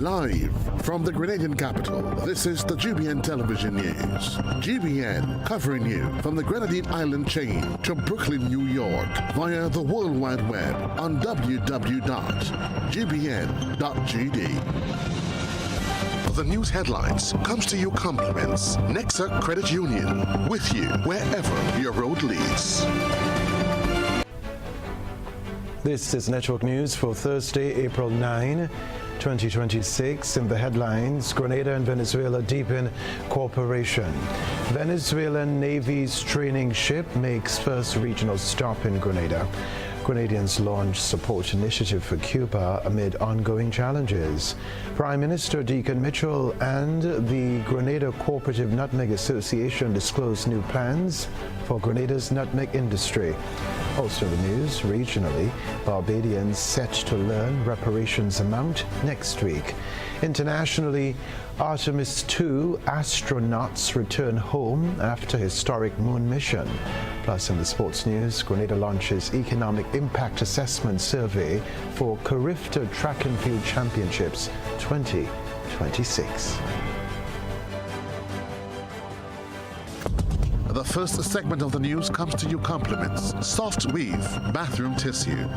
Live from the Grenadian capital, this is the GBN television news. GBN covering you from the Grenadine Island chain to Brooklyn, New York via the World Wide Web on www.gbn.gd. The news headlines comes to you compliments Nexa Credit Union, with you wherever your road leads. This is Network News for Thursday, April 9, 2026. In the headlines, Grenada and Venezuela deepen cooperation. Venezuelan Navy's training ship makes first regional stop in Grenada. Grenadians launch support initiative for Cuba amid ongoing challenges. Prime Minister Deacon Mitchell and the Grenada Cooperative Nutmeg Association disclose new plans for Grenada's nutmeg industry. Also in the news, regionally, Barbadians set to learn reparations amount next week. Internationally, Artemis 2 astronauts return home after historic moon mission. Plus in the sports news, Grenada launches Economic Impact Assessment Survey for Carifta Track and Field Championships 2026. The first segment of the news comes to you compliments Soft Weave Bathroom Tissue.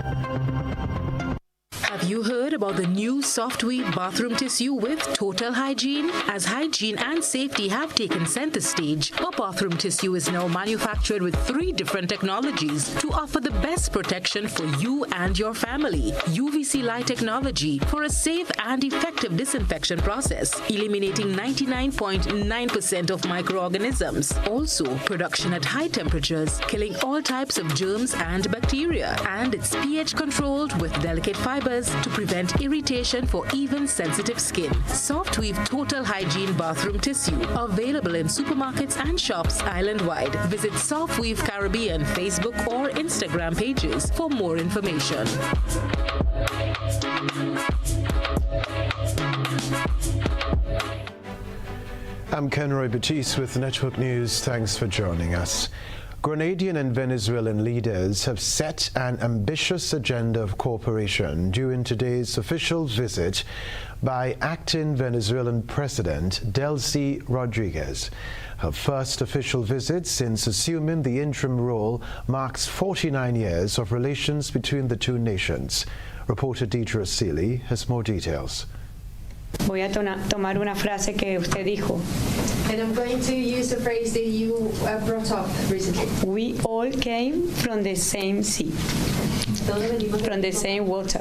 Have you heard about the new Soft Weave bathroom tissue with total hygiene? As hygiene and safety have taken center stage, our bathroom tissue is now manufactured with 3 different technologies to offer the best protection for you and your family. UVC light technology for a safe and effective disinfection process, eliminating 99.9% of microorganisms. Also, production at high temperatures, killing all types of germs and bacteria. And it's pH controlled with delicate fibers to prevent irritation for even sensitive skin. Soft Weave Total Hygiene Bathroom Tissue, available in supermarkets and shops island-wide. Visit Soft Weave Caribbean Facebook or Instagram pages for more information. I'm Kenroy Baptiste with Network News. Thanks for joining us. Grenadian and Venezuelan leaders have set an ambitious agenda of cooperation during today's official visit by acting Venezuelan President Delcy Rodriguez. Her first official visit since assuming the interim role marks 49 years of relations between the two nations. Reporter Deidre Seeley has more details. Voy a tomar una frase que usted dijo. And I'm going to use the phrase that you brought up recently. We all came from the same sea, from the same water.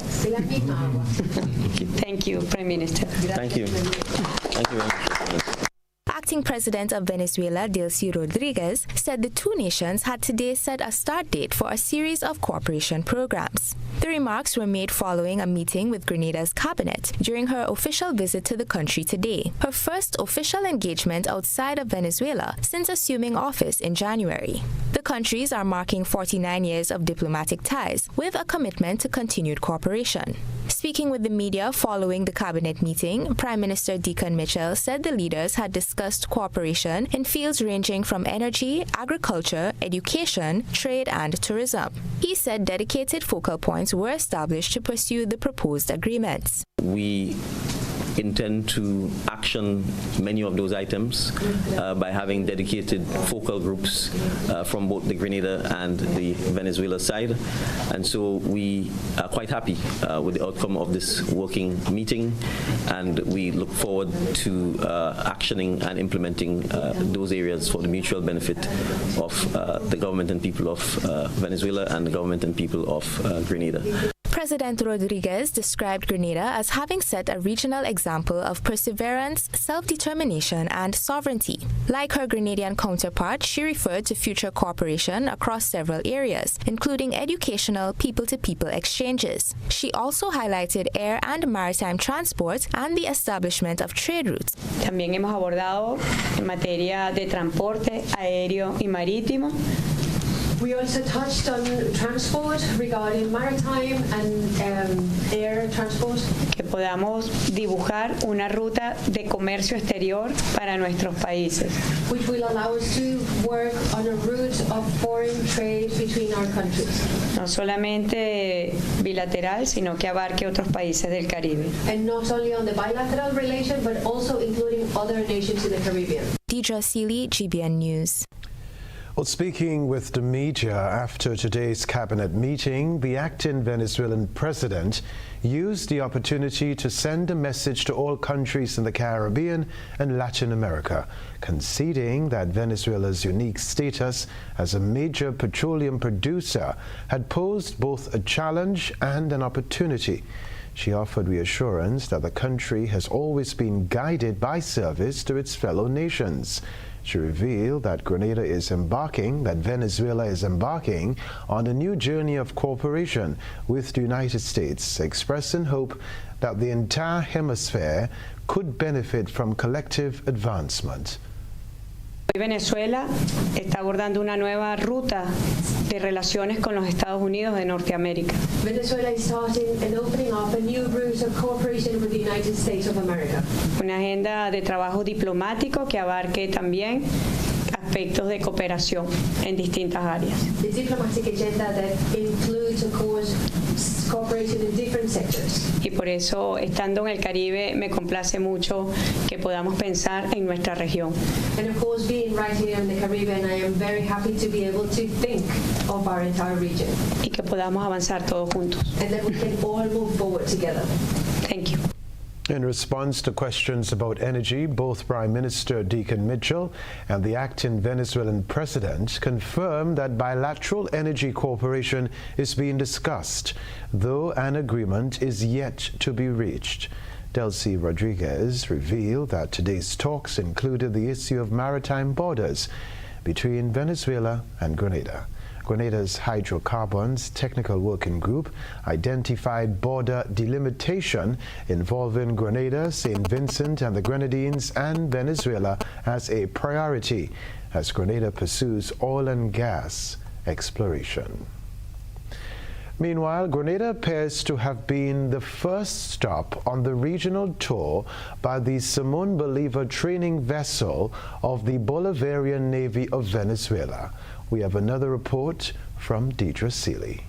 Thank you, Prime Minister. Thank you. Thank you very much. Acting President of Venezuela, Delcy Rodriguez, said the two nations had today set a start date for a series of cooperation programs. The remarks were made following a meeting with Grenada's cabinet during her official visit to the country today, her first official engagement outside of Venezuela since assuming office in January. The countries are marking 49 years of diplomatic ties with a commitment to continued cooperation. Speaking with the media following the cabinet meeting, Prime Minister Deacon Mitchell said the leaders had discussed cooperation in fields ranging from energy, agriculture, education, trade, and tourism. He said dedicated focal points were established to pursue the proposed agreements. We intend to action many of those items by having dedicated focal groups from both the Grenada and the Venezuela side. And so we are quite happy with the outcome of this working meeting, and we look forward to actioning and implementing those areas for the mutual benefit of the government and people of Venezuela and the government and people of Grenada. President Rodriguez described Grenada as having set a regional example of perseverance, self-determination, and sovereignty. Like her Grenadian counterpart, she referred to future cooperation across several areas, including educational, people-to-people exchanges. She also highlighted air and maritime transport and the establishment of trade routes. También hemos abordado en materia de transporte aéreo y marítimo We also touched on transport regarding maritime and air transport. Que podamos dibujar una ruta de comercio exterior para nuestros países. Which will allow us to work on a route of foreign trade between our countries. No solamente bilateral, sino que abarque otros países del Caribe. And not only on the bilateral relation, but also including other nations in the Caribbean. Deidre Seeley, GBN News. Well, speaking with the media after today's cabinet meeting, the acting Venezuelan president used the opportunity to send a message to all countries in the Caribbean and Latin America, conceding that Venezuela's unique status as a major petroleum producer had posed both a challenge and an opportunity. She offered reassurance that the country has always been guided by service to its fellow nations. She revealed that Venezuela is embarking on a new journey of cooperation with the United States, expressing hope that the entire hemisphere could benefit from collective advancement. Venezuela está abordando una nueva ruta de relaciones con los Estados Unidos de Norteamérica. Venezuela is starting and opening up a new route of cooperation with the United States of America. Una agenda de trabajo diplomático que abarque también aspectos de cooperación en distintas áreas. The diplomatic agenda that includes, of course, cooperation in different sectors. Y por eso, estando en el Caribe, me complace mucho que podamos pensar en nuestra región. And of course, being right here in the Caribbean, I am very happy to be able to think of our entire region. Y que podamos avanzar todos juntos. And that we can all move forward together. Thank you. In response to questions about energy, both Prime Minister Deacon Mitchell and the acting Venezuelan president confirmed that bilateral energy cooperation is being discussed, though an agreement is yet to be reached. Delcy Rodriguez revealed that today's talks included the issue of maritime borders between Venezuela and Grenada. Grenada's Hydrocarbons Technical Working Group identified border delimitation involving Grenada, St. Vincent and the Grenadines and Venezuela as a priority as Grenada pursues oil and gas exploration. Meanwhile, Grenada appears to have been the first stop on the regional tour by the Simon Bolivar training vessel of the Bolivarian Navy of Venezuela. We have another report from Deidre Seeley.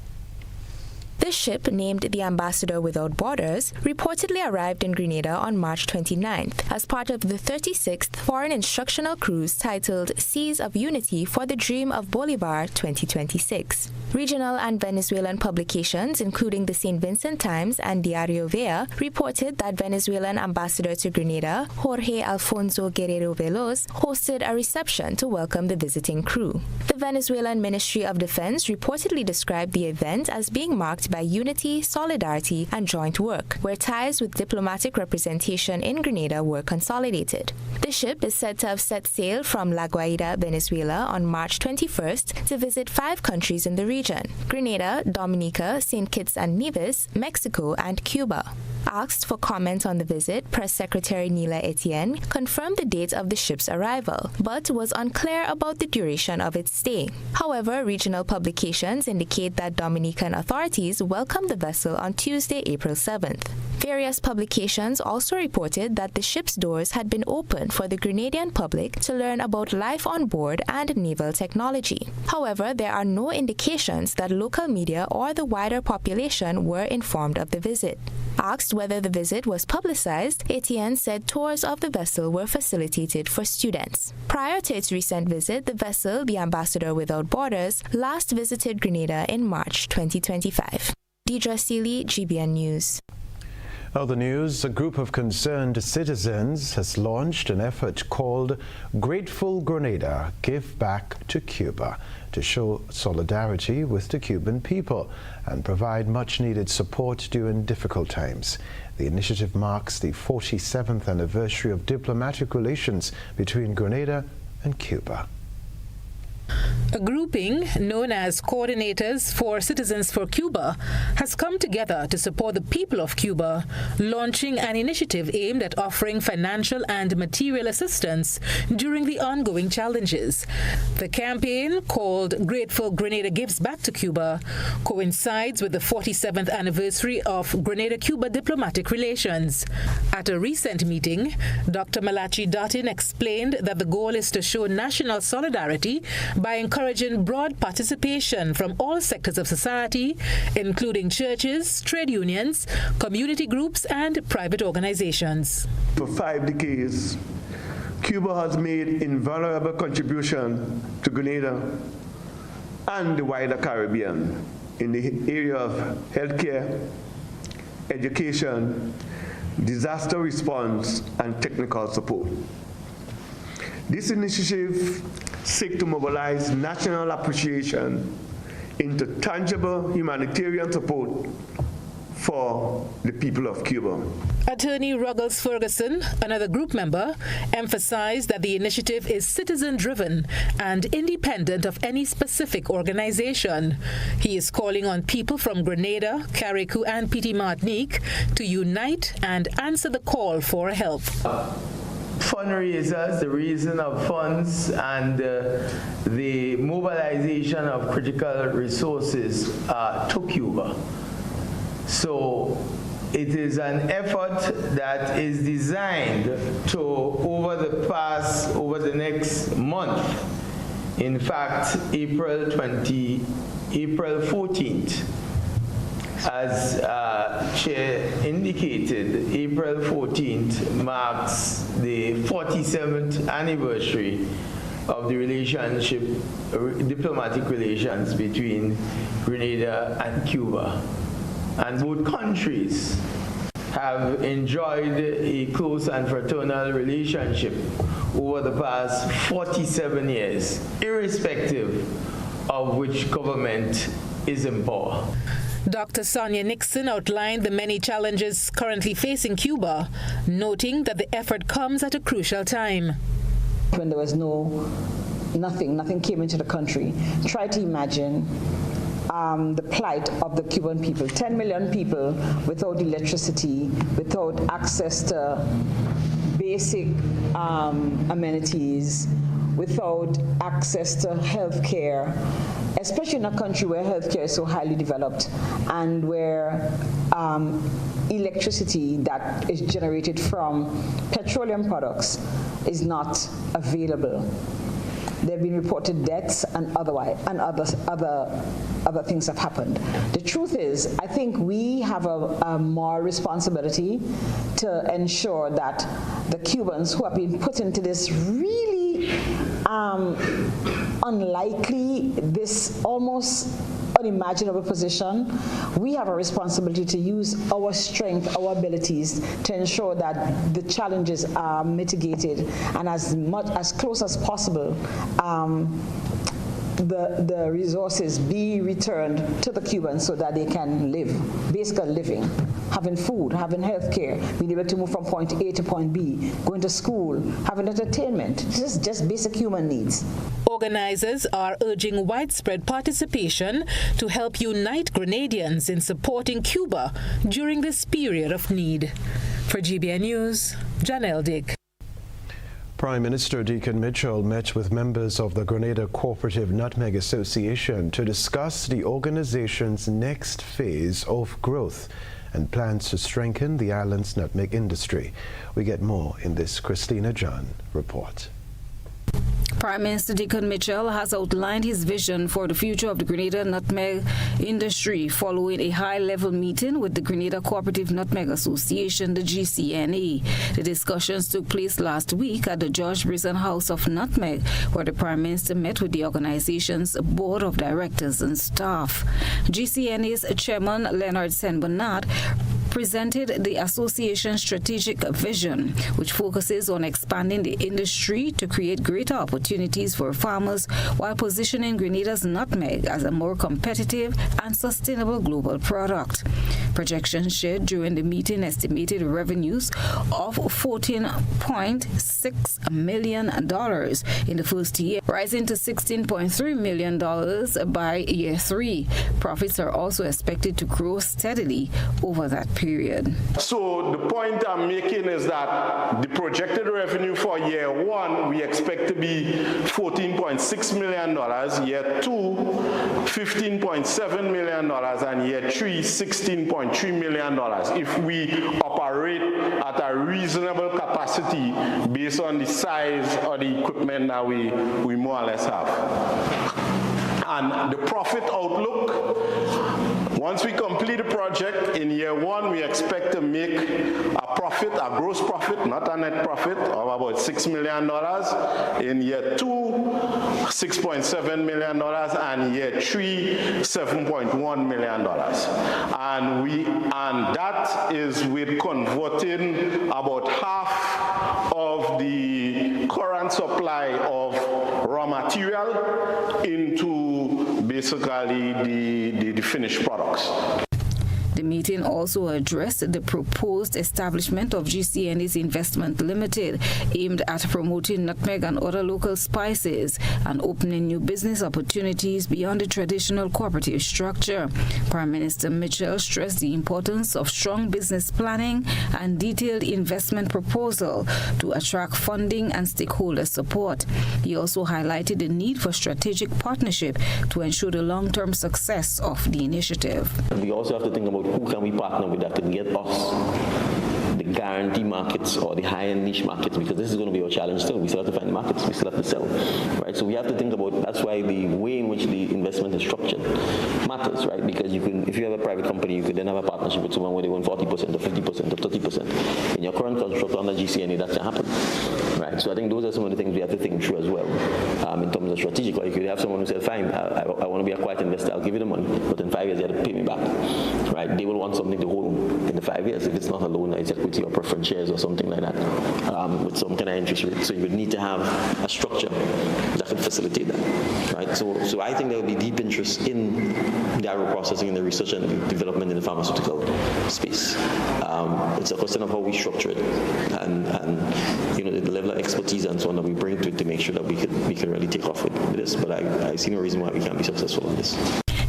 The ship, named the Ambassador Without Borders, reportedly arrived in Grenada on March 29th as part of the 36th Foreign Instructional Cruise titled Seas of Unity for the Dream of Bolivar 2026. Regional and Venezuelan publications, including the St. Vincent Times and Diario Vea, reported that Venezuelan Ambassador to Grenada, Jorge Alfonso Guerrero Veloz, hosted a reception to welcome the visiting crew. The Venezuelan Ministry of Defense reportedly described the event as being marked by unity, solidarity, and joint work, where ties with diplomatic representation in Grenada were consolidated. The ship is said to have set sail from La Guaira, Venezuela on March 21st to visit 5 countries in the region: Grenada, Dominica, St. Kitts and Nevis, Mexico, and Cuba. Asked for comment on the visit, Press Secretary Nila Etienne confirmed the date of the ship's arrival, but was unclear about the duration of its stay. However, regional publications indicate that Dominican authorities welcomed the vessel on Tuesday, April 7th. Various publications also reported that the ship's doors had been opened for the Grenadian public to learn about life on board and naval technology. However, there are no indications that local media or the wider population were informed of the visit. Asked whether the visit was publicized, Etienne said tours of the vessel were facilitated for students. Prior to its recent visit, the vessel, the Ambassador Without Borders, last visited Grenada in March 2025. Deidre Seeley, GBN News. Other news, a group of concerned citizens has launched an effort called Grateful Grenada, Give Back to Cuba, to show solidarity with the Cuban people and provide much-needed support during difficult times. The initiative marks the 47th anniversary of diplomatic relations between Grenada and Cuba. A grouping known as Coordinators for Citizens for Cuba has come together to support the people of Cuba, launching an initiative aimed at offering financial and material assistance during the ongoing challenges. The campaign, called Grateful Grenada Gives Back to Cuba, coincides with the 47th anniversary of Grenada-Cuba diplomatic relations. At a recent meeting, Dr. Malachi Dottin explained that the goal is to show national solidarity by encouraging broad participation from all sectors of society, including churches, trade unions, community groups, and private organizations. For 5 decades, Cuba has made invaluable contribution to Grenada and the wider Caribbean in the area of healthcare, education, disaster response, and technical support. This initiative seeks to mobilize national appreciation into tangible humanitarian support for the people of Cuba. Attorney Ruggles Ferguson, another group member, emphasized that the initiative is citizen-driven and independent of any specific organization. He is calling on people from Grenada, Carriacou, and Petite Martinique to unite and answer the call for help. Fundraisers, the raising of funds, and the mobilization of critical resources to Cuba. So it is an effort that is designed to, over the next month, in fact, April 14th, as Chair indicated, April 14th marks the 47th anniversary of the relationship, diplomatic relations between Grenada and Cuba. And both countries have enjoyed a close and fraternal relationship over the past 47 years, irrespective of which government is in power. Dr. Sonia Nixon outlined the many challenges currently facing Cuba, noting that the effort comes at a crucial time. When there was nothing came into the country, try to imagine the plight of the Cuban people. 10 million people without electricity, without access to basic amenities, without access to health care, especially in a country where healthcare is so highly developed and where electricity that is generated from petroleum products is not available. There have been reported deaths and other things have happened. The truth is, I think we have a moral responsibility to ensure that the Cubans who have been put into this really unlikely, this almost unimaginable position, we have a responsibility to use our strength, our abilities to ensure that the challenges are mitigated and as close as possible the resources be returned to the Cubans so that they can live, basically living, having food, having health care, being able to move from point A to point B, going to school, having entertainment, just basic human needs. Organizers are urging widespread participation to help unite Grenadians in supporting Cuba during this period of need. For GBN News, Janelle Dick. Prime Minister Deacon Mitchell met with members of the Grenada Cooperative Nutmeg Association to discuss the organization's next phase of growth and plans to strengthen the island's nutmeg industry. We get more in this Christina John report. Prime Minister Deacon Mitchell has outlined his vision for the future of the Grenada nutmeg industry following a high-level meeting with the Grenada Cooperative Nutmeg Association, the GCNA. The discussions took place last week at the George Brison House of Nutmeg, where the Prime Minister met with the organization's board of directors and staff. GCNA's chairman, Leonard Senbernat, presented the association's strategic vision, which focuses on expanding the industry to create greater opportunities for farmers while positioning Grenada's nutmeg as a more competitive and sustainable global product. Projections shared during the meeting estimated revenues of $14.6 million in the first year, rising to $16.3 million by year 3. Profits are also expected to grow steadily over that period. So the point I'm making is that the projected revenue for year 1 we expect to be $14.6 million, year 2 $15.7 million, and year 3 $16.3 million if we operate at a reasonable capacity based on the size of the equipment that we more or less have. And the profit outlook, once we complete the project in year 1, we expect to make a profit, a gross profit, not a net profit, of about $6 million. In year 2, $6.7 million, and year 3, $7.1 million. And that is with converting about half of the current supply of raw material into basically the finished products. The meeting also addressed the proposed establishment of GCN's Investment Limited, aimed at promoting nutmeg and other local spices and opening new business opportunities beyond the traditional cooperative structure. Prime Minister Mitchell stressed the importance of strong business planning and detailed investment proposal to attract funding and stakeholder support. He also highlighted the need for strategic partnership to ensure the long-term success of the initiative. We also have to think about who can we partner with that can get us the guarantee markets or the high-end niche markets, because this is going to be our challenge still. We still have to find markets, we still have to sell, right? So we have to think about, that's why the way in which the investment is structured matters, right? Because you can, if you have a private company, you could then have a partnership with someone where they own 40% or 50% or 30%. In your current construct under GCNA, that can happen, right? So I think those are some of the things we have to think through as well, in terms of strategic. Like if you have someone who says, fine, I want to be a quiet investor, I'll give you the money, but in 5 years you have to pay me back, right? They will want something to hold in the 5 years. If it's not a loan, it's equity or preference shares or something like that, with some kind of interest rate. So you would need to have a structure that could facilitate that, right? So I think there will be deep interest in the agro-processing and the research and the development in the pharmaceutical space. It's a question of how we structure it and you know, the level of expertise and so on that we bring to it to make sure that we can really take off with this. But I see no reason why we can't be successful in this.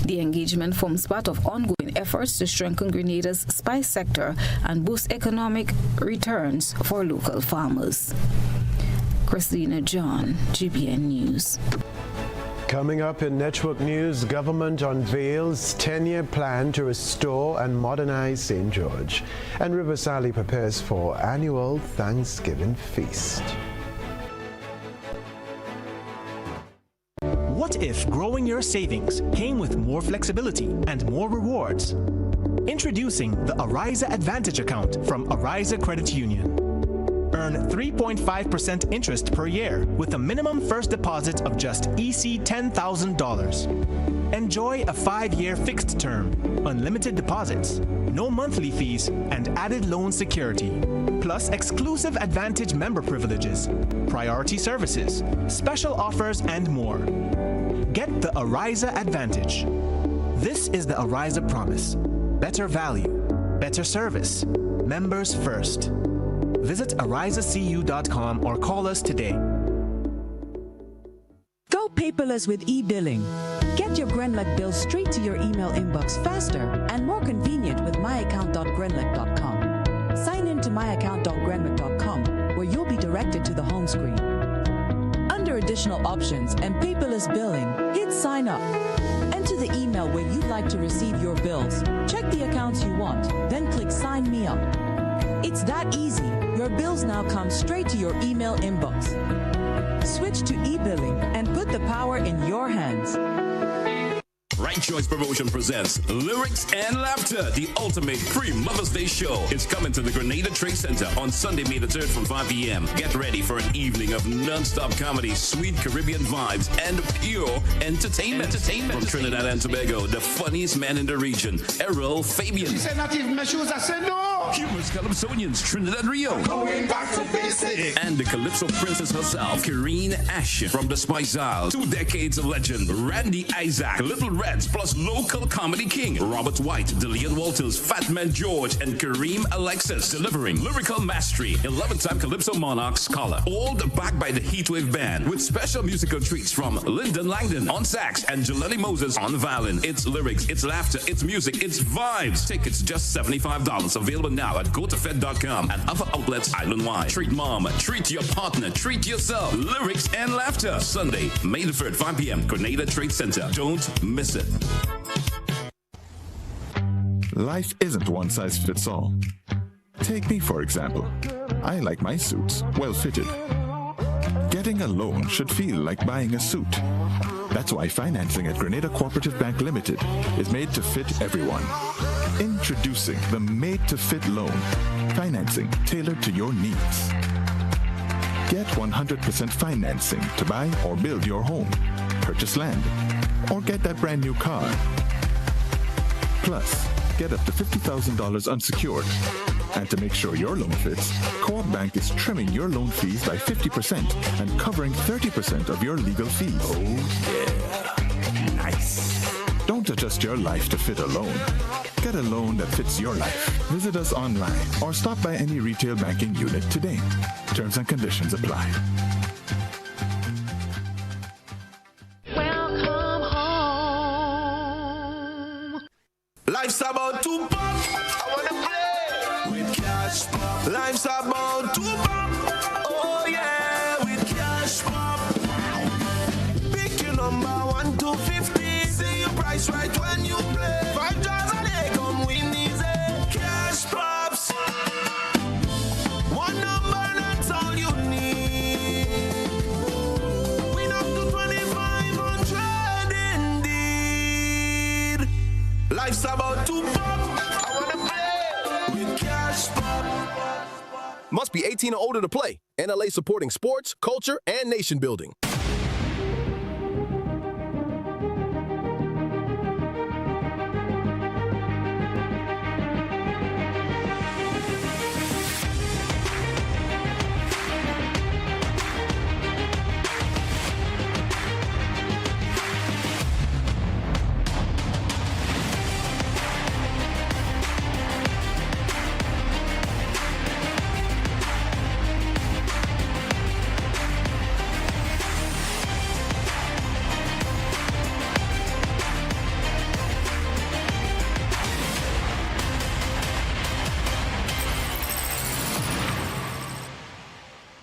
The engagement forms part of ongoing efforts to strengthen Grenada's spice sector and boost economic returns for local farmers. Christina John, GBN News. Coming up in Network News, government unveils 10-year plan to restore and modernize St. George. And River Sally prepares for annual Thanksgiving feast. What if growing your savings came with more flexibility and more rewards? Introducing the Ariza Advantage account from Ariza Credit Union. Earn 3.5% interest per year with a minimum first deposit of just EC $10,000. Enjoy a 5-year fixed term, unlimited deposits, no monthly fees, and added loan security. Plus exclusive Advantage member privileges, priority services, special offers, and more. Get the Ariza Advantage. This is the Ariza Promise. Better value, better service, members first. Visit arizacu.com or call us today. Go paperless with e-billing. Get your Grenlec bills straight to your email inbox faster and more convenient with myaccount.grenlec.com. Sign in to myaccount.grenlec.com where you'll be directed to the home screen. Under additional options and paperless billing, hit sign up. Enter the email where you'd like to receive your bills. Check the accounts you want, then click sign me up. It's that easy. Your bills now come straight to your email inbox. Switch to e-billing and put the power in your hands. Right Choice Promotion presents Lyrics and Laughter, the ultimate free Mother's Day show. It's coming to the Grenada Trade Center on Sunday, May the 3rd from 5 p.m. Get ready for an evening of non-stop comedy, sweet Caribbean vibes, and pure entertainment. From Trinidad and Tobago, the funniest man in the region, Errol Fabian. She said, not even my shoes. I said, no. Cuba's Calypsonians, Trinidad Rio. Going back to basics. And the Calypso princess herself, Karine Ashen from the Spice Isles. 2 decades of legend, Randy Isaac, Little Reds, plus local comedy king, Robert White, Dillian Walters, Fat Man George, and Kareem Alexis, delivering lyrical mastery, 11-time Calypso Monarch scholar, all backed by the Heatwave Band, with special musical treats from Lyndon Langdon on sax and Jelani Moses on violin. It's lyrics, it's laughter, it's music, it's vibes. Tickets just $75. Available now at gotofed.com and other outlets island-wide. Treat mom, treat your partner, treat yourself. Lyrics and laughter. Sunday, May the 3rd, 5 p.m. Grenada Trade Center. Don't miss it. Life isn't one size fits all. Take me, for example. I like my suits well fitted. Getting a loan should feel like buying a suit. That's why financing at Grenada Cooperative Bank Limited is made to fit everyone. Introducing the Made to Fit loan, financing tailored to your needs. Get 100% financing to buy or build your home, purchase land, or get that brand new car. Plus, get up to $50,000 unsecured. And to make sure your loan fits, Co-op Bank is trimming your loan fees by 50% and covering 30% of your legal fees. Oh yeah, nice. Don't adjust your life to fit a loan. Get a loan that fits your life. Visit us online or stop by any retail banking unit today. Terms and conditions apply. Welcome home. Life's about to pop. I wanna play with cash pop. Life's about to pop. Oh yeah, with cash pop. Pick your number 1 to 50. See your price right when you play. $5 a day, come win easy. Cash pops. One number, that's all you need. Win up to 2,500 indeed. Life's about to pop. I wanna play with cash pop. Must be 18 or older to play. NLA supporting sports, culture, and nation building.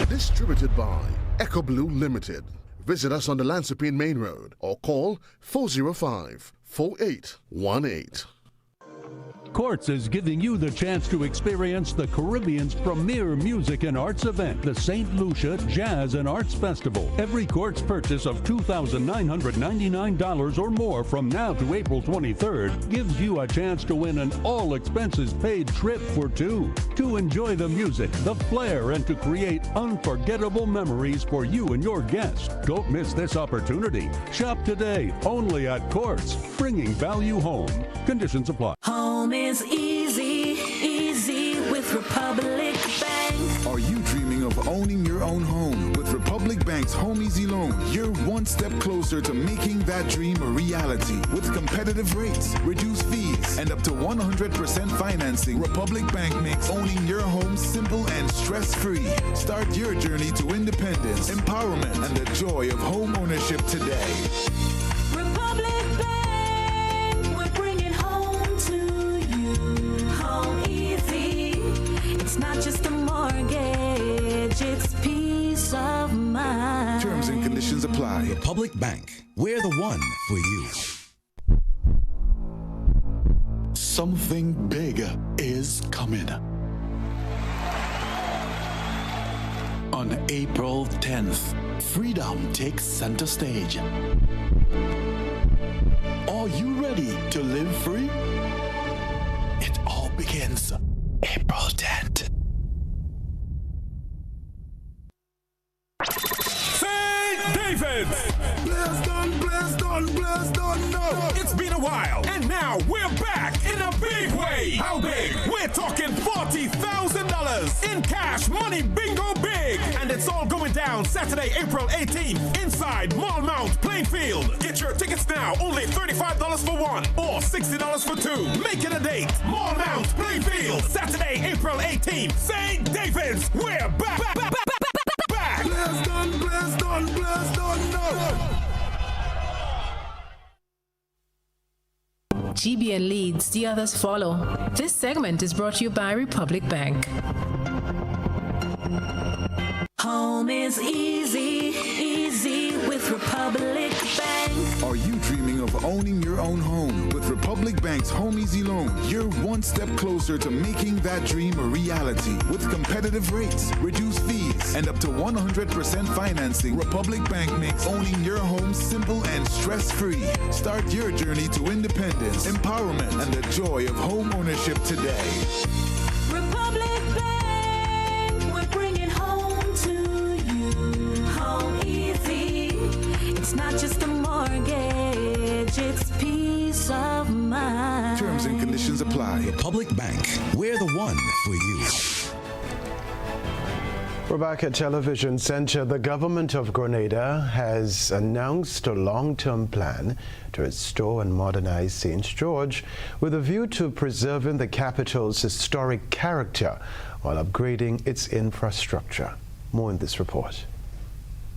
Distributed by Echo Blue Limited. Visit us on the Lansopine Main Road or call 405-4818. Courts is giving you the chance to experience the Caribbean's premier music and arts event, the St. Lucia Jazz and Arts Festival. Every Courts purchase of $2,999 or more from now to April 23rd gives you a chance to win an all-expenses-paid trip for 2 to enjoy the music, the flair, and to create unforgettable memories for you and your guests. Don't miss this opportunity. Shop today only at Courts, bringing value home. Conditions apply. Home is easy, easy with Republic Bank. Are you dreaming of owning your own home? With Republic Bank's Home Easy Loan, you're one step closer to making that dream a reality. With competitive rates, reduced fees, and up to 100% financing, Republic Bank makes owning your home simple and stress-free. Start your journey to independence, empowerment, and the joy of home ownership today. Republic Bank, we're bringing home to you. Home easy. It's not just a mortgage, it's peace of mind. Terms and conditions apply. Republic Bank, we're the one for you. Something big is coming. On April 10th, freedom takes center stage. Are you ready to live free? It all begins April 10th. St. David! Davids. Blaze done, no. It's been a while, and now we're back in a big way. How big? We're talking $40,000 in cash money bingo big. And it's all going down Saturday, April 18th, inside Mall Mount Plainfield. Get your tickets now, only $35 for one or $60 for two. Make it a date. Mall Mount Plainfield, Saturday, April 18th. St. David's, we're back. Blaze done, no. GBN leads, the others follow. This segment is brought to you by Republic Bank. Home is easy, easy with Republic Bank. Are you dreaming of owning your own home? With Republic Bank's Home Easy Loan, you're one step closer to making that dream a reality. With competitive rates, reduced fees, and up to 100% financing, Republic Bank makes owning your home simple and stress-free. Start your journey to independence, empowerment, and the joy of home ownership today. Republic Bank, we're bringing home to you. Home easy. It's not just a mortgage, it's peace of mind. Terms and conditions apply. Republic Bank, we're the one for you. We're back at Television Center. The government of Grenada has announced a long-term plan to restore and modernize St. George with a view to preserving the capital's historic character while upgrading its infrastructure. More in this report.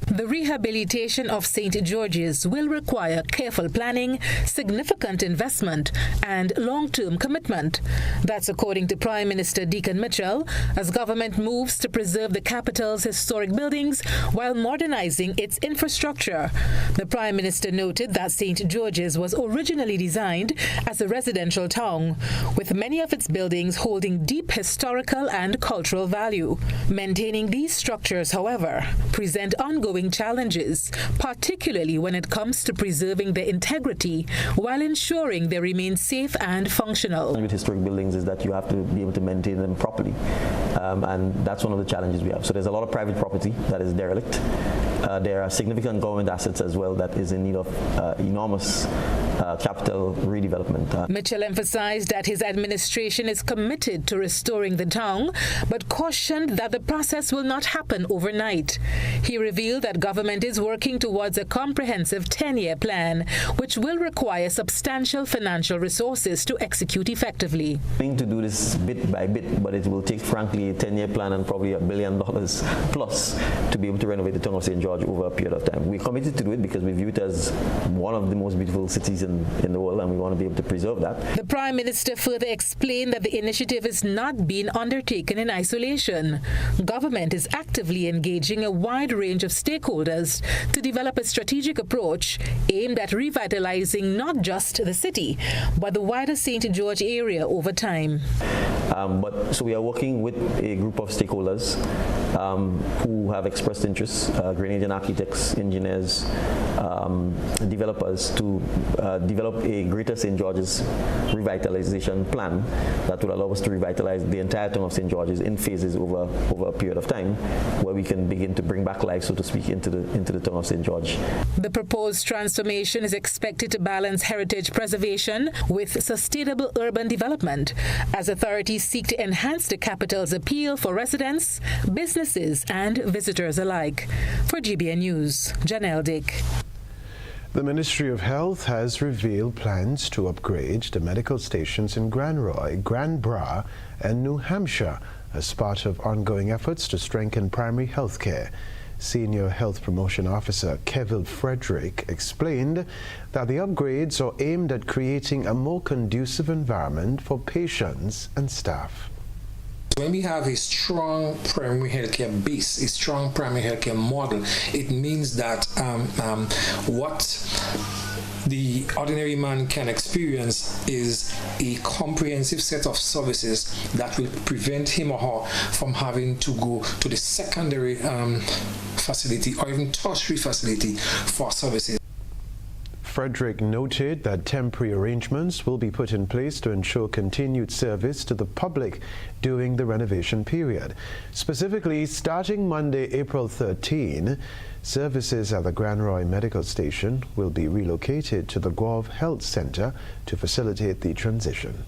The rehabilitation of St. George's will require careful planning, significant investment, and long-term commitment. That's according to Prime Minister Deacon Mitchell, as government moves to preserve the capital's historic buildings while modernizing its infrastructure. The Prime Minister noted that St. George's was originally designed as a residential town, with many of its buildings holding deep historical and cultural value. Maintaining these structures, however, present ongoing challenges, particularly when it comes to preserving their integrity while ensuring they remain safe and functional. With historic buildings is that you have to be able to maintain them properly, and that's one of the challenges we have. So there's a lot of private property that is derelict. There are significant government assets as well that is in need of enormous capital redevelopment. Mitchell emphasized that his administration is committed to restoring the town, but cautioned that the process will not happen overnight. He revealed that government is working towards a comprehensive 10-year plan, which will require substantial financial resources to execute effectively. Going to do this bit by bit, but it will take, frankly, a 10-year plan and probably $1 billion plus to be able to renovate the town of St. George over a period of time. We're committed to do it because we view it as one of the most beautiful cities in the world, and we want to be able to preserve that. The Prime Minister further explained that the initiative is not being undertaken in isolation. Government is actively engaging a wide range of stakeholders to develop a strategic approach aimed at revitalizing not just the city, but the wider St. George area over time. So we are working with a group of stakeholders who have expressed interest, Grenadian architects, engineers, developers, to develop a greater St. George's revitalization plan that will allow us to revitalize the entire town of St. George's in phases over a period of time, where we can begin to bring back life, so to speak, into the town of St. George. The proposed transformation is expected to balance heritage preservation with sustainable urban development, as authorities seek to enhance the capital's appeal for residents, businesses, and visitors alike. For GBN News, Janelle Dick. The Ministry of Health has revealed plans to upgrade the medical stations in Kenroy, Grand Bras, and New Hampshire as part of ongoing efforts to strengthen primary health care. Senior Health Promotion Officer Kevin Frederick explained that the upgrades are aimed at creating a more conducive environment for patients and staff. When we have a strong primary healthcare base, a strong primary healthcare model, it means that what the ordinary man can experience is a comprehensive set of services that will prevent him or her from having to go to the secondary facility or even tertiary facility for services. Frederick noted that temporary arrangements will be put in place to ensure continued service to the public during the renovation period. Specifically, starting Monday, April 13, services at the Kenroy Medical Station will be relocated to the Guelph Health Center to facilitate the transition.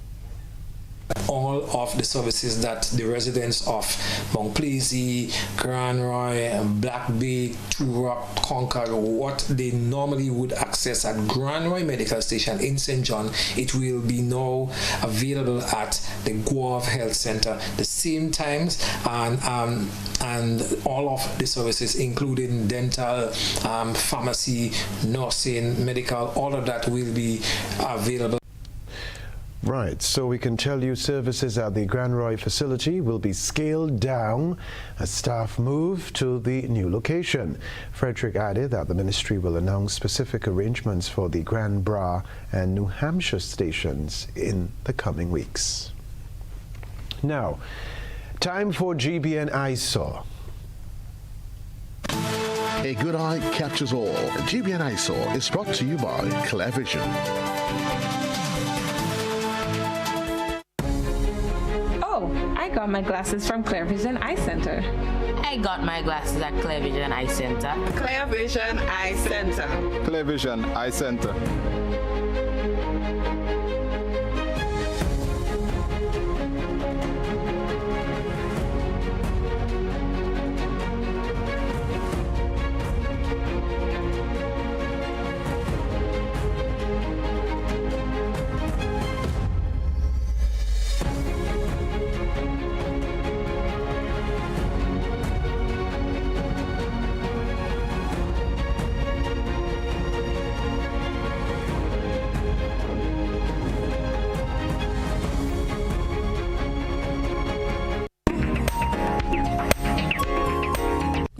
All of the services that the residents of Mount Pleasant, Kenroy, Black Bay, Two Rock, Concord, what they normally would access at Kenroy Medical Station in St. John, it will be now available at the Guelph Health Center. The same times and all of the services, including dental, pharmacy, nursing, medical, all of that will be available. Right, so we can tell you services at the Kenroy facility will be scaled down as staff move to the new location. Frederick added that the ministry will announce specific arrangements for the Grand Bras and New Hampshire stations in the coming weeks. Now, time for GBN Eyesore. A good eye captures all. GBN Eyesore is brought to you by Clear Vision. I got my glasses from Clear Vision Eye Center. I got my glasses at Clear Vision Eye Center. Clear Vision Eye Center. Clear Vision Eye Center.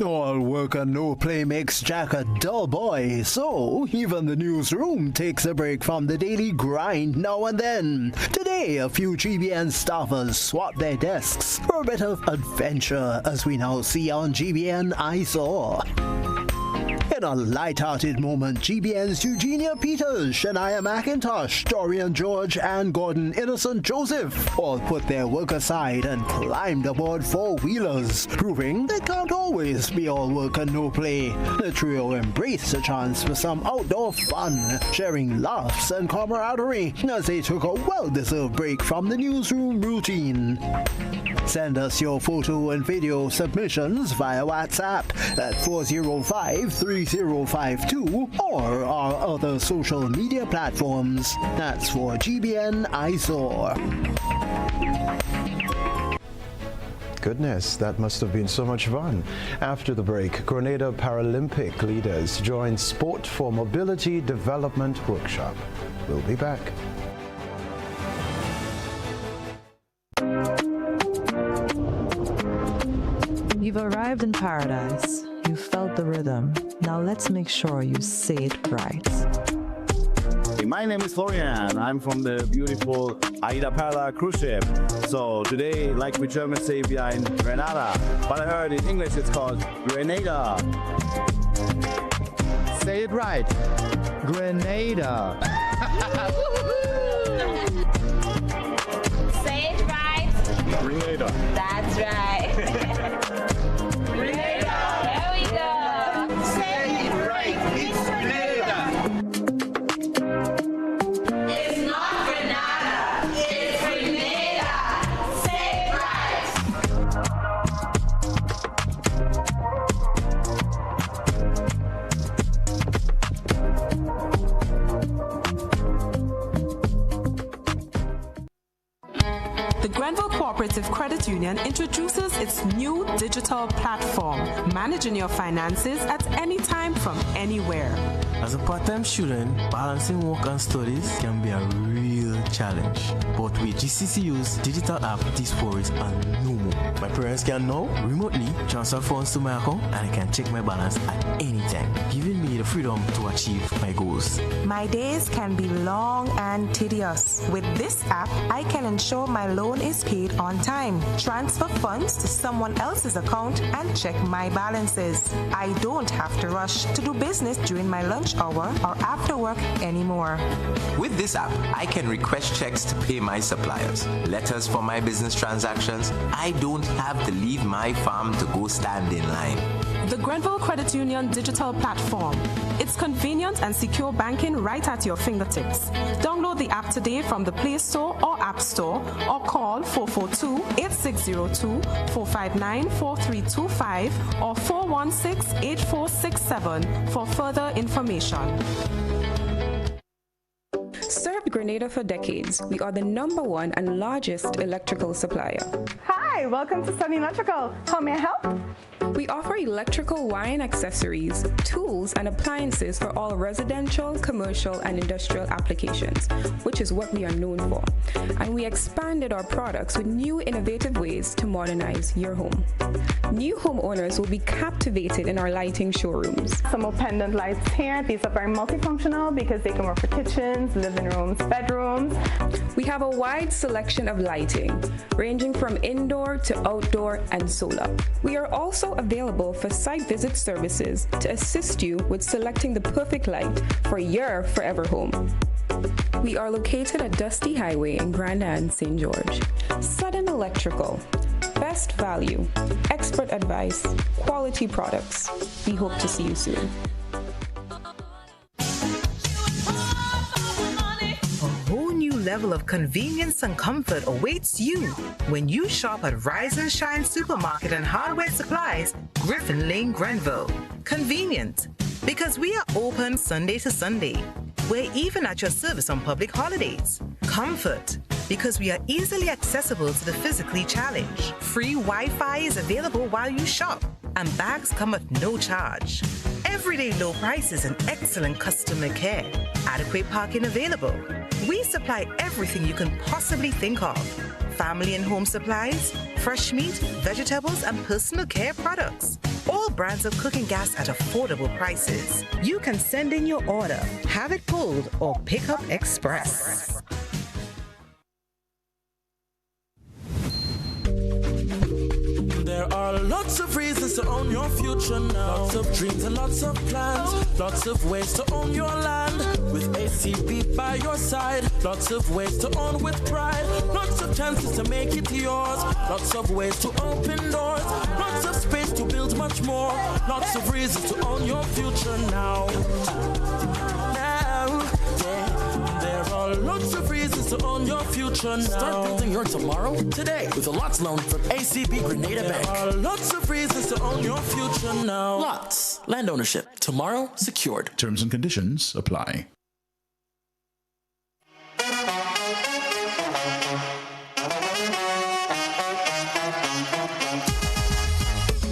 All work and no play makes Jack a dull boy, so even the newsroom takes a break from the daily grind now and then. Today, a few GBN staffers swap their desks for a bit of adventure, as we now see on GBN Eyesore. In a light-hearted moment, GBN's Eugenia Peters, Shania McIntosh, Dorian George, and Gordon Innocent Joseph all put their work aside and climbed aboard four-wheelers, proving they can't always be all work and no play. The trio embraced the chance for some outdoor fun, sharing laughs and camaraderie as they took a well-deserved break from the newsroom routine. Send us your photo and video submissions via WhatsApp at 405-3052 or our other social media platforms. That's for GBN Eyesore. Goodness, that must have been so much fun. After the break, Grenada Paralympic leaders join Sport for Mobility Development Workshop. We'll be back. You've arrived in paradise. You felt the rhythm. Now let's make sure you say it right. Hey, my name is Florian. I'm from the beautiful Aida Perla cruise ship. So today, like we Germans say, we are in Grenada. But I heard in English it's called Grenada. Say it right. Grenada. Say it right. Grenada. That's right. Grenada. There we go. Say it right. It's Grenada. It's not Grenada. It's Grenada. Say it right. The Grenville Cooperative Credit Union introduces its new digital platform, managing your finances at any time from anywhere. As a part-time student, balancing work and studies can be a real challenge. But with GCCU's digital app, these worries are no more. My parents can now remotely transfer funds to my account and I can check my balance at any time, giving me the freedom to achieve my goals. My days can be long and tedious. With this app, I can ensure my loan is paid on time, transfer funds to someone else's account, and check my balances. I don't have to rush to do business during my lunch hour or after work anymore. With this app, I can request checks to pay my suppliers, letters for my business transactions. I don't have to leave my farm to go stand in line. The Grenville Credit Union digital platform. It's convenient and secure banking right at your fingertips. Download the app today from the Play Store or App Store or call 442-8602, 459-4325 or 416-8467 for further information. Served Grenada for decades. We are the #1 and largest electrical supplier. Hi, welcome to Sunny Electrical. How may I help? We offer electrical wire accessories, tools, and appliances for all residential, commercial, and industrial applications, which is what we are known for. And we expanded our products with new innovative ways to modernize your home. New homeowners will be captivated in our lighting showrooms. Some pendant lights here. These are very multifunctional because they can work for kitchens, living rooms, bedrooms. We have a wide selection of lighting, ranging from indoor to outdoor and solar. We are also available for site visit services to assist you with selecting the perfect light for your forever home. We are located at Dusty Highway in Grand Anse, St. George. Sudden Electrical. Best value, expert advice, quality products. We hope to see you soon. Level of convenience and comfort awaits you when you shop at Rise and Shine Supermarket and Hardware Supplies, Griffin Lane, Grenville. Convenient, because we are open Sunday to Sunday. We're even at your service on public holidays. Comfort, because we are easily accessible to the physically challenged. Free Wi-Fi is available while you shop, and bags come at no charge. Everyday low prices and excellent customer care. Adequate parking available. We supply everything you can possibly think of. Family and home supplies, fresh meat, vegetables, and personal care products. All brands of cooking gas at affordable prices. You can send in your order, have it pulled, or pick up express. There are lots of reasons to own your future now. Lots of dreams and lots of plans. Lots of ways to own your land. With ACB by your side. Lots of ways to own with pride. Lots of chances to make it yours. Lots of ways to open doors. Lots of space to build much more. Lots of reasons to own your future now. There are lots of reasons to own your future now. Start building your tomorrow today with a lots loan from ACB Grenada Bank. There are lots of reasons to own your future now. Lots. Land ownership. Tomorrow secured. Terms and conditions apply.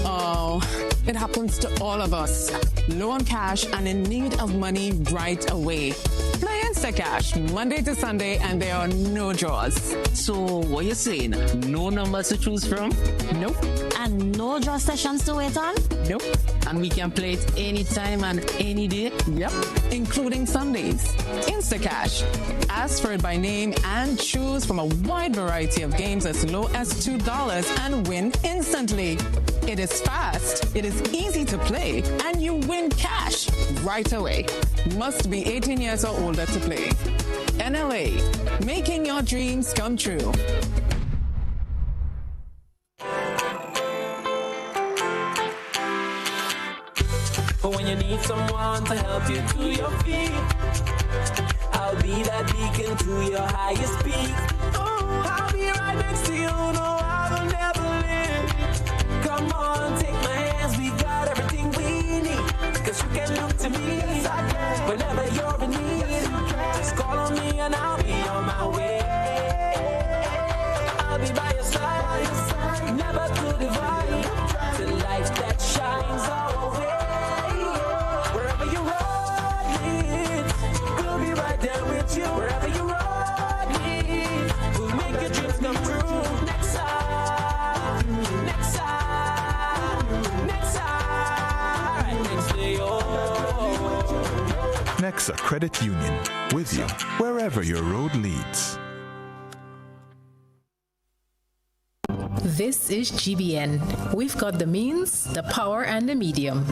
Oh, it happens to all of us. Low on cash and in need of money right away. Play Instacash Monday to Sunday and there are no draws. So what you saying? No numbers to choose from? Nope. And no draw sessions to wait on? Nope. And we can play it anytime and any day? Yep. Including Sundays. Instacash. Ask for it by name and choose from a wide variety of games as low as $2 and win instantly. It is fast, it is easy to play, and you win cash right away. Must be 18 years or older to play. NLA, making your dreams come true. But when you need someone to help you to your feet, I'll be that beacon to your highest peak. Oh, I'll be right next to you, no, I will never leave. Come on, take my hands, we got everything we need. Cause you can look to me whenever you're in need. Just call on me and I'll be on my way. I'll be by your side, never to divide. The light that shines our way. Wherever you run it, we'll be right there with you. Wherever you run it, we'll make your dreams come true. Next time. AXA Credit Union, with you wherever your road leads. This is GBN. We've got the means, the power, and the medium.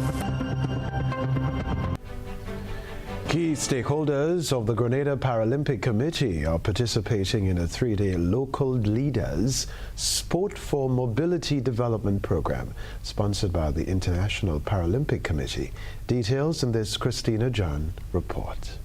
Key stakeholders of the Grenada Paralympic Committee are participating in a 3-day local leaders Sport for Mobility Development Program sponsored by the International Paralympic Committee. Details in this Christina John report.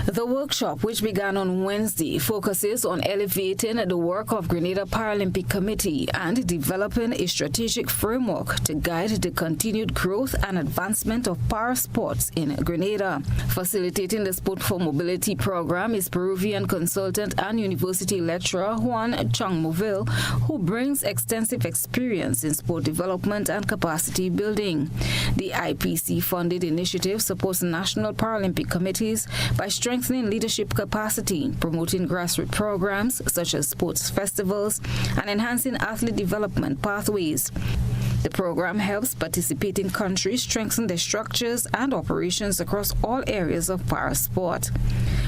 The workshop, which began on Wednesday, focuses on elevating the work of Grenada Paralympic Committee and developing a strategic framework to guide the continued growth and advancement of para sports in Grenada. Facilitating the Sport for Mobility program is Peruvian consultant and university lecturer Juan Changmovil, who brings extensive experience in sport development and capacity building. The IPC-funded initiative supports national Paralympic committees by strengthening leadership capacity, promoting grassroots programs such as sports festivals, and enhancing athlete development pathways. The program helps participating countries strengthen their structures and operations across all areas of parasport.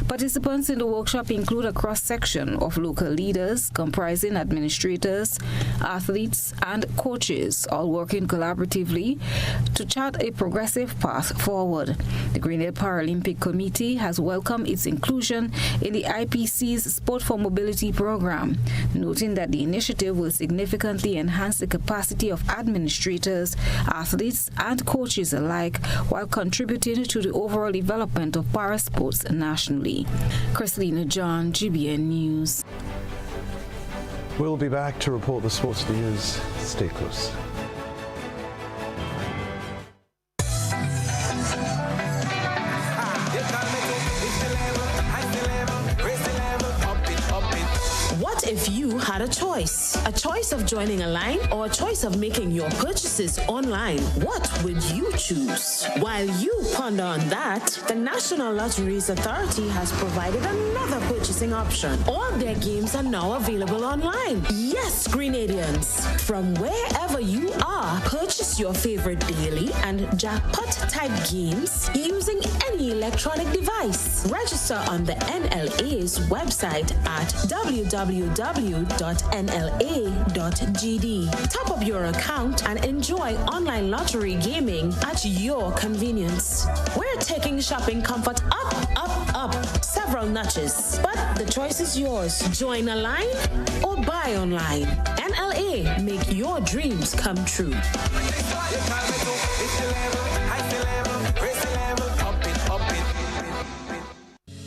Participants in the workshop include a cross-section of local leaders comprising administrators, athletes, and coaches, all working collaboratively to chart a progressive path forward. The Grenada Paralympic Committee has welcomed its inclusion in the IPC's Sport for Mobility program, noting that the initiative will significantly enhance the capacity of administrators, athletes, and coaches alike while contributing to the overall development of parasports nationally. Christina John, GBN News. We'll be back to report the sports news. Stay close. What if you had a choice? A choice of joining a line or a choice of making your purchases online? What would you choose? While you ponder on that, the National Lotteries Authority has provided another purchasing option. All their games are now available online. Yes, Grenadians, from wherever you are, purchase your favorite daily and jackpot-type games using any electronic device. Register on the NLA's website at www.nla.gd. Top up your account and enjoy online lottery gaming at your convenience. We're taking shopping comfort up several notches, but the choice is yours. Join a line or buy online. NLA, make your dreams come true.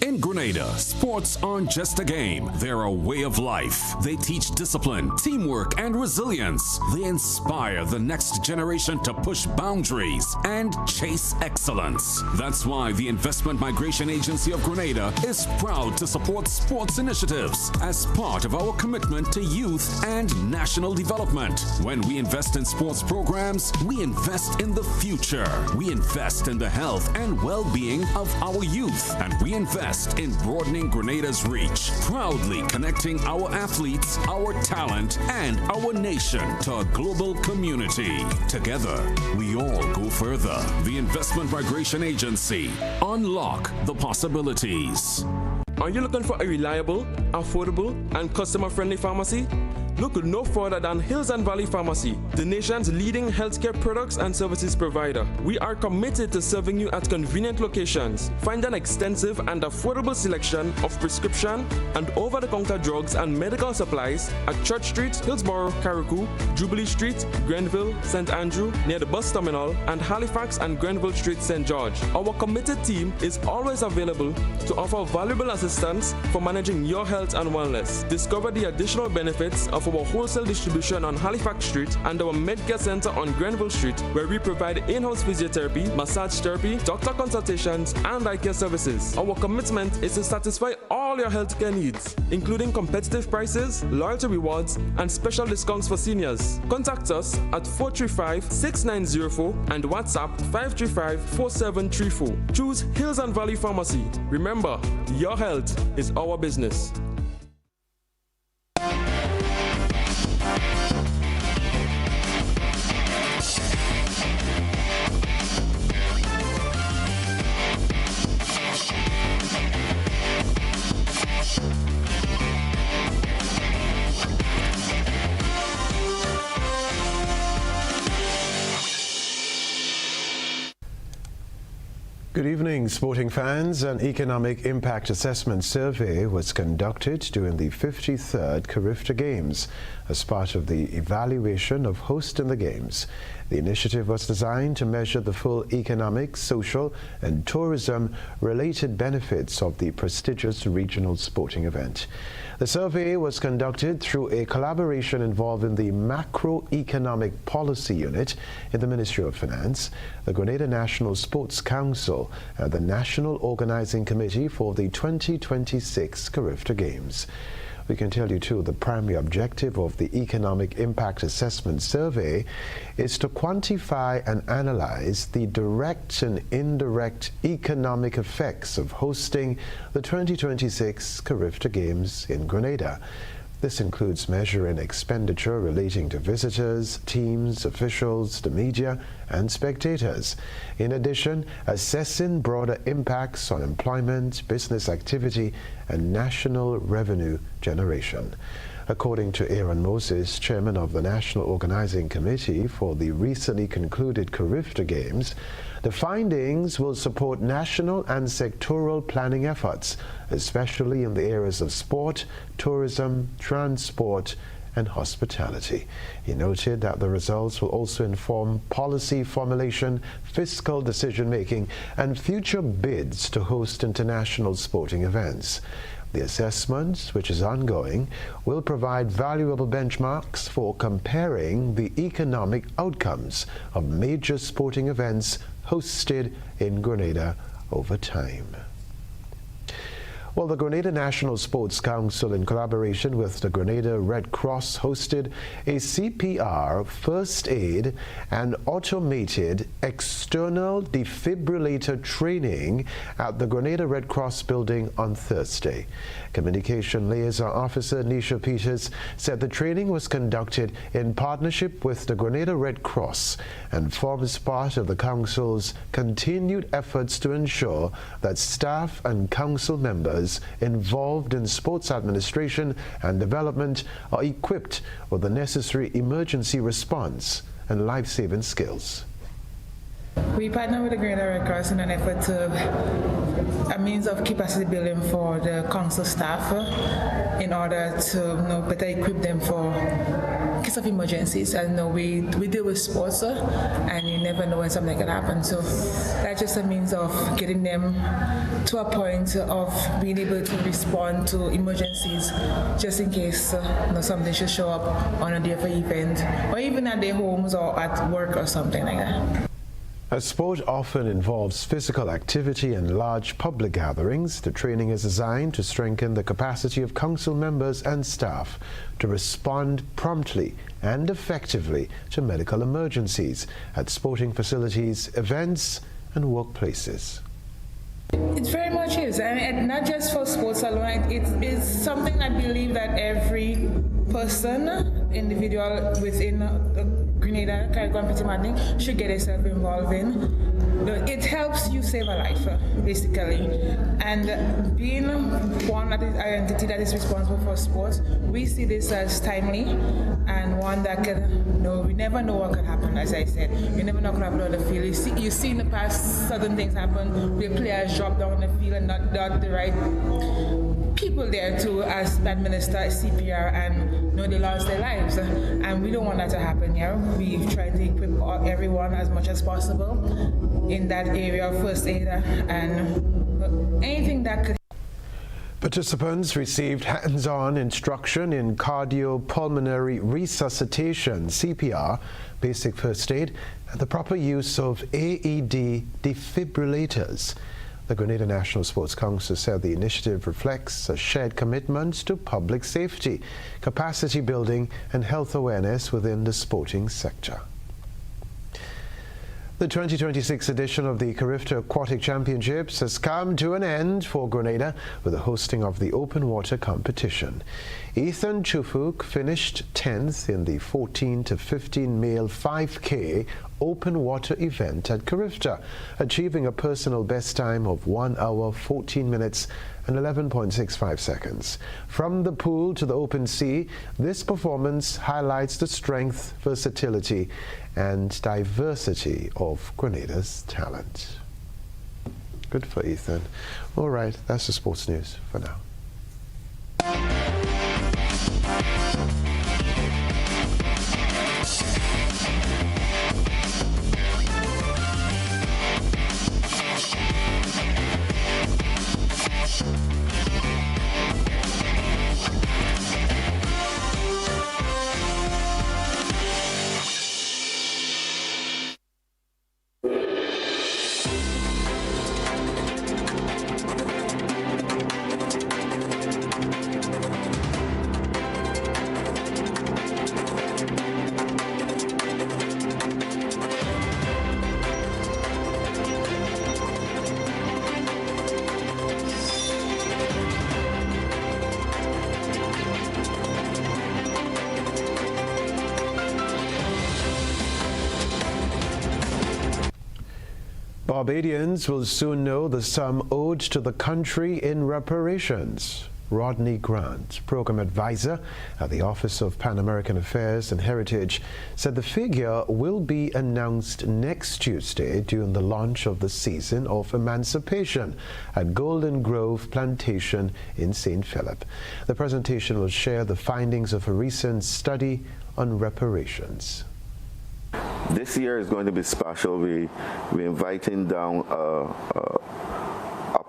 In Grenada, sports aren't just a game, they're a way of life. They teach discipline, teamwork, and resilience. They inspire the next generation to push boundaries and chase excellence. That's why the Investment Migration Agency of Grenada is proud to support sports initiatives as part of our commitment to youth and national development. When we invest in sports programs, we invest in the future. We invest in the health and well-being of our youth, and we invest in broadening Grenada's reach, proudly connecting our athletes, our talent, and our nation to a global community. Together, we all go further. The Investment Migration Agency. Unlock the possibilities. Are you looking for a reliable, affordable, and customer-friendly pharmacy? Look no further than Hills and Valley Pharmacy, the nation's leading healthcare products and services provider. We are committed to serving you at convenient locations. Find an extensive and affordable selection of prescription and over-the-counter drugs and medical supplies at Church Street, Hillsborough, Carriacou, Jubilee Street, Grenville, St. Andrew, near the bus terminal, and Halifax and Grenville Street, St. George. Our committed team is always available to offer valuable assistance for managing your health and wellness. Discover the additional benefits of our wholesale distribution on Halifax Street and our Medcare Center on Grenville Street, where we provide in-house physiotherapy, massage therapy, doctor consultations, and eye care services. Our commitment is to satisfy all your healthcare needs, including competitive prices, loyalty rewards, and special discounts for seniors. Contact us at 435-6904 and WhatsApp 535-4734. Choose Hills and Valley Pharmacy. Remember, your health is our business. Good evening, sporting fans. An economic impact assessment survey was conducted during the 53rd Carifta Games as part of the evaluation of hosting the Games. The initiative was designed to measure the full economic, social, and tourism-related benefits of the prestigious regional sporting event. The survey was conducted through a collaboration involving the Macroeconomic Policy Unit in the Ministry of Finance, the Grenada National Sports Council, and the National Organizing Committee for the 2026 Carifta Games. We can tell you too, the primary objective of the Economic Impact Assessment Survey is to quantify and analyze the direct and indirect economic effects of hosting the 2026 Carifta Games in Grenada. This includes measuring expenditure relating to visitors, teams, officials, the media, and spectators. In addition, assessing broader impacts on employment, business activity, and national revenue generation. According to Aaron Moses, chairman of the National Organizing Committee for the recently concluded Carifta Games, the findings will support national and sectoral planning efforts, especially in the areas of sport, tourism, transport, and hospitality. He noted that the results will also inform policy formulation, fiscal decision-making, and future bids to host international sporting events. The assessment, which is ongoing, will provide valuable benchmarks for comparing the economic outcomes of major sporting events hosted in Grenada over time. Well, the Grenada National Sports Council, in collaboration with the Grenada Red Cross, hosted a CPR, first aid, and automated external defibrillator training at the Grenada Red Cross building on Thursday. Communication Liaison Officer Nisha Peters said the training was conducted in partnership with the Grenada Red Cross and forms part of the Council's continued efforts to ensure that staff and Council members involved in sports administration and development are equipped with the necessary emergency response and life-saving skills. We partner with the Grenada Red Cross in an effort to a means of capacity building for the council staff in order to better equip them for case of emergencies. And we deal with sports and you never know when something can happen. So that's just a means of getting them to a point of being able to respond to emergencies just in case something should show up on a day of an event or even at their homes or at work or something like that. As sport often involves physical activity and large public gatherings, the training is designed to strengthen the capacity of council members and staff to respond promptly and effectively to medical emergencies at sporting facilities, events, and workplaces. It very much is, and not just for sports alone. It's something I believe that every person, individual within Grenada Caribbean should get itself involved in. It helps you save a life, basically. And being one entity that is responsible for sports, we see this as timely and one that can, we never know what could happen, as I said. You never know what could happen on the field. You see in the past, certain things happen where players drop down the field and not the right people there to administer CPR and they lost their lives. And we don't want that to happen here. We try to equip everyone as much as possible in that area of first aid and anything that could. Participants received hands-on instruction in cardiopulmonary resuscitation, CPR, basic first aid, and the proper use of AED defibrillators. The Grenada National Sports Council said the initiative reflects a shared commitment to public safety, capacity building, and health awareness within the sporting sector. The 2026 edition of the Carifta Aquatic Championships has come to an end for Grenada with the hosting of the open water competition. Ethan Chufuk finished 10th in the 14 to 15 male 5K open water event at Carifta, achieving a personal best time of 1 hour, 14 minutes and 11.65 seconds. From the pool to the open sea, this performance highlights the strength, versatility, and diversity of Grenada's talent. Good for Ethan. All right, that's the sports news for now. Barbadians will soon know the sum owed to the country in reparations. Rodney Grant, Program Advisor at the Office of Pan-American Affairs and Heritage, said the figure will be announced next Tuesday during the launch of the Season of Emancipation at Golden Grove Plantation in St. Philip. The presentation will share the findings of a recent study on reparations. This year is going to be special. We're inviting down a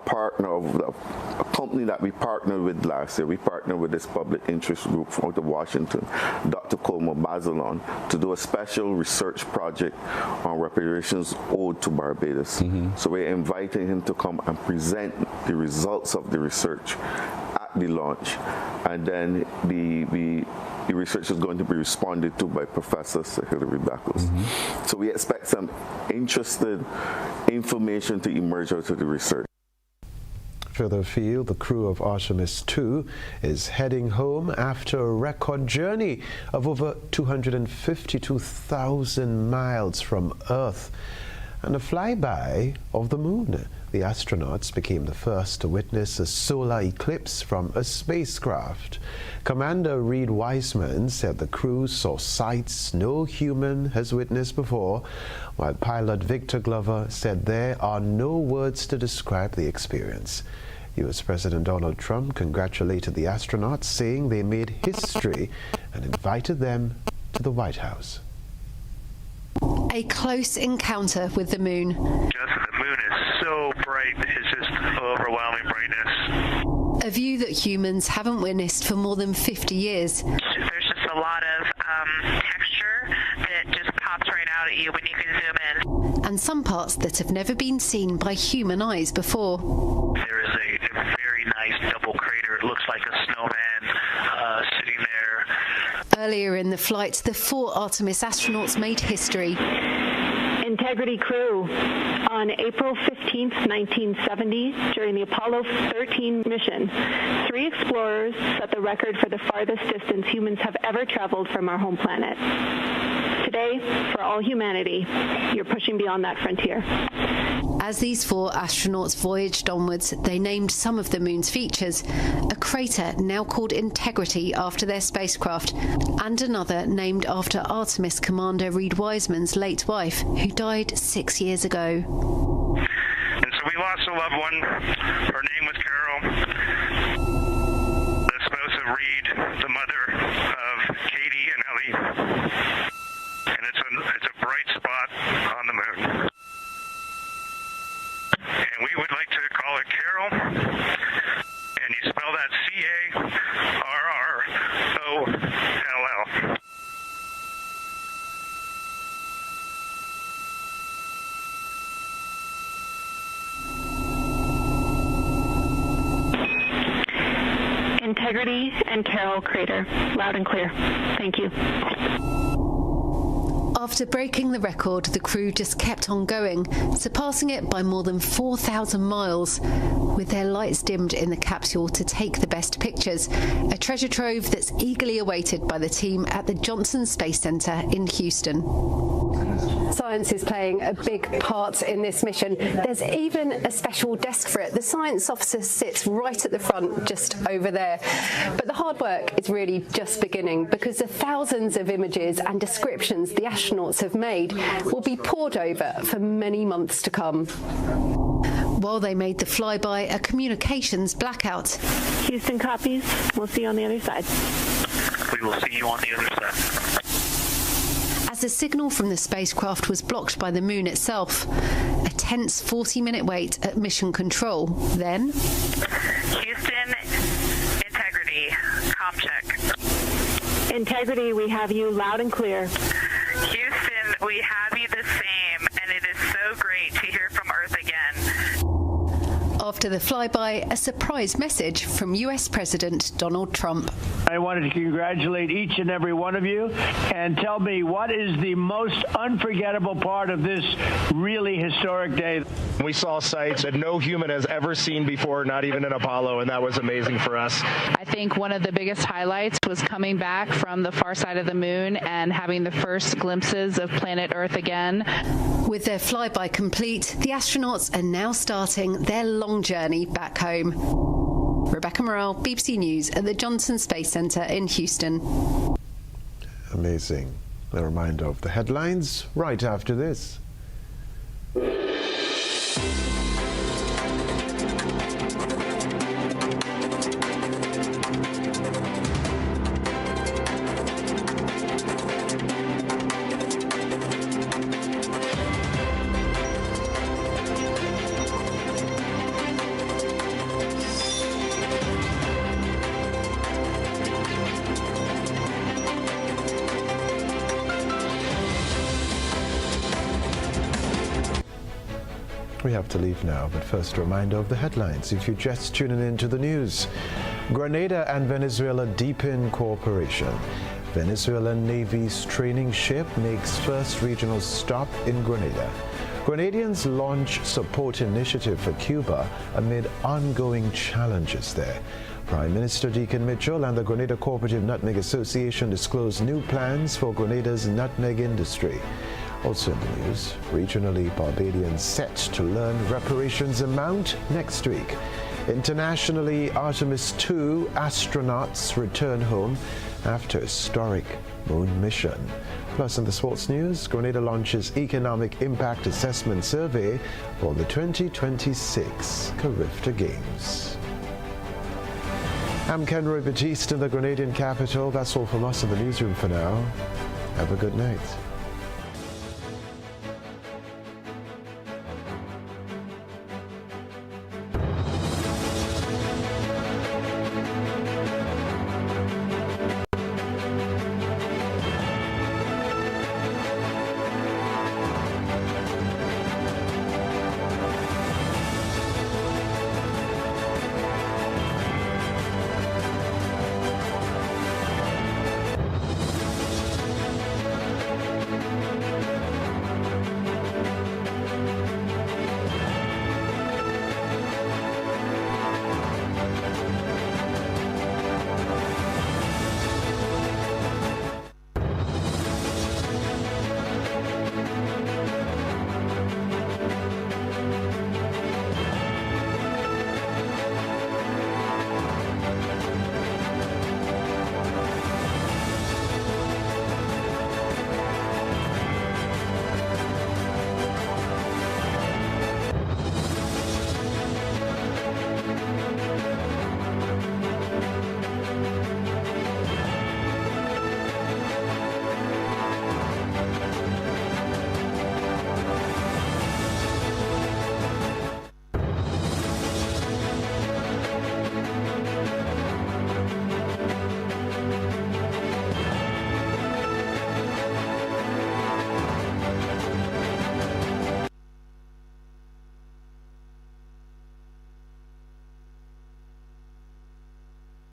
partner of a company that we partnered with last year. We partnered with this public interest group from out of Washington, Dr. Colmo Bazalon, to do a special research project on reparations owed to Barbados. So we're inviting him to come and present the results of the research at the launch, and then the research is going to be responded to by Professor Sir Hilary Beckles. So we expect some interesting information to emerge out of the research. Further afield, the crew of Artemis II is heading home after a record journey of over 252,000 miles from Earth and a flyby of the moon. The astronauts became the first to witness a solar eclipse from a spacecraft. Commander Reed Wiseman said the crew saw sights no human has witnessed before, while pilot Victor Glover said there are no words to describe the experience. U.S. President Donald Trump congratulated the astronauts, saying they made history and invited them to the White House. A close encounter with the moon. The moon is so bright, it's just overwhelming brightness. A view that humans haven't witnessed for more than 50 years. There's just a lot of texture that just pops right out at you when you can zoom in. And some parts that have never been seen by human eyes before. There is a very nice double crater. It looks like a snowman sitting there. Earlier in the flight, the 4 Artemis astronauts made history. Integrity crew. On April 15th, 1970, during the Apollo 13 mission, 3 explorers set the record for the farthest distance humans have ever traveled from our home planet. Today, for all humanity, you're pushing beyond that frontier. As these 4 astronauts voyaged onwards, they named some of the moon's features. A crater now called Integrity after their spacecraft, and another named after Artemis Commander Reed Wiseman's late wife, who died 6 years ago. And so we lost a loved one. Her name was Carol, the spouse of Reed, the mother of Katie and Ellie. And it's a bright spot on the moon. And we would like to call it Carol. And you spell that C-A-R-R-O-L-L. Integrity and Carol Crater. Loud and clear. Thank you. After breaking the record, the crew just kept on going, surpassing it by more than 4,000 miles, with their lights dimmed in the capsule to take the best pictures, a treasure trove that's eagerly awaited by the team at the Johnson Space Center in Houston. Science is playing a big part in this mission. There's even a special desk for it. The science officer sits right at the front, just over there. But the hard work is really just beginning, because the thousands of images and descriptions the astronauts have made will be pored over for many months to come. while they made the flyby a communications blackout. Houston copies. We'll see you on the other side. We will see you on the other side. As the signal from the spacecraft was blocked by the moon itself, a tense 40-minute wait at mission control. Then, Houston, integrity, comm check. Integrity, we have you loud and clear. Houston, we have you the same, and it is so great to hear from Earth again. After the flyby, a surprise message from US President Donald Trump. I wanted to congratulate each and every one of you and tell me what is the most unforgettable part of this really historic day. We saw sights that no human has ever seen before, not even an Apollo, and that was amazing for us. I think one of the biggest highlights was coming back from the far side of the moon and having the first glimpses of planet Earth again. With their flyby complete, the astronauts are now starting their long journey back home. Rebecca Morrell, BBC News at the Johnson Space Center in Houston. Amazing. A reminder of the headlines right after this. We have to leave now, but first a reminder of the headlines. If you're just tuning into the news, Grenada and Venezuela deepen cooperation. Venezuelan Navy's training ship makes first regional stop in Grenada. Grenadians launch support initiative for Cuba amid ongoing challenges there. Prime Minister Deacon Mitchell and the Grenada Cooperative Nutmeg Association disclose new plans for Grenada's nutmeg industry. Also in the news, regionally Barbadians set to learn reparations amount next week. Internationally, Artemis II astronauts return home after historic moon mission. Plus in the sports news, Grenada launches Economic Impact Assessment Survey for the 2026 Carifta Games. I'm Kenroy, Baptiste in the Grenadian capital. That's all from us in the newsroom for now. Have a good night.